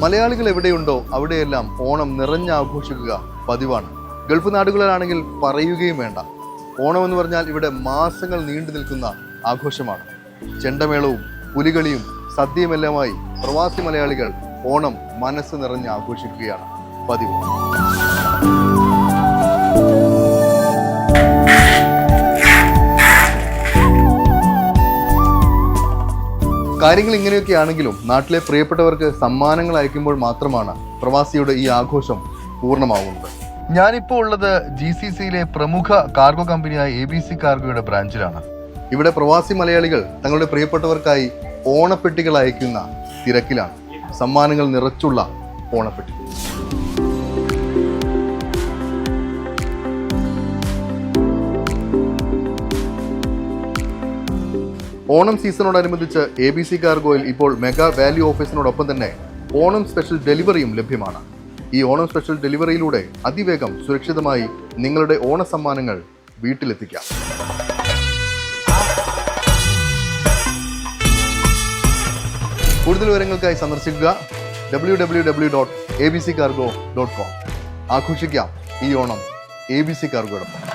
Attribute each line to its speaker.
Speaker 1: മലയാളികൾ എവിടെയുണ്ടോ അവിടെയെല്ലാം ഓണം നിറഞ്ഞാഘോഷിക്കുക പതിവാണ്. ഗൾഫ് നാടുകളിലാണെങ്കിൽ പറയുകയും വേണ്ട. ഓണം എന്ന് പറഞ്ഞാൽ ഇവിടെ മാസങ്ങൾ നീണ്ടു നിൽക്കുന്ന ആഘോഷമാണ്. ചെണ്ടമേളവും പുലികളിയും സദ്യയുമെല്ലാമായി പ്രവാസി മലയാളികൾ ഓണം മനസ്സ് നിറഞ്ഞ് ആഘോഷിക്കുകയാണ് പതിവ്. കാര്യങ്ങൾ ഇങ്ങനെയൊക്കെയാണെങ്കിലും നാട്ടിലെ പ്രിയപ്പെട്ടവർക്ക് സമ്മാനങ്ങൾ അയക്കുമ്പോൾ മാത്രമാണ് പ്രവാസിയുടെ ഈ ആഘോഷം പൂർണ്ണമാകുന്നത്. ഞാനിപ്പോൾ ഉള്ളത് GCCയിലെ പ്രമുഖ കാർഗോ കമ്പനിയായ ABC കാർഗോയുടെ ബ്രാഞ്ചിലാണ്. ഇവിടെ പ്രവാസി മലയാളികൾ തങ്ങളുടെ പ്രിയപ്പെട്ടവർക്കായി ഓണപ്പെട്ടികൾ അയക്കുന്ന തിരക്കിലാണ്. സമ്മാനങ്ങൾ നിറച്ചുള്ള ഓണപ്പെട്ടി. ഓണം സീസണോടനുബന്ധിച്ച് ABC കാർഗോയിൽ ഇപ്പോൾ മെഗാ വാല്യൂ ഓഫീസിനോടൊപ്പം തന്നെ ഓണം സ്പെഷ്യൽ ഡെലിവറിയും ലഭ്യമാണ്. ഈ ഓണം സ്പെഷ്യൽ ഡെലിവറിയിലൂടെ അതിവേഗം സുരക്ഷിതമായി നിങ്ങളുടെ ഓണ സമ്മാനങ്ങൾ വീട്ടിലെത്തിക്കാം. കൂടുതൽ വിവരങ്ങൾക്കായി സന്ദർശിക്കുക www.abccargo.com. ആഘോഷിക്കാം ഈ ഓണം ABC കാർഗോയോടൊപ്പം.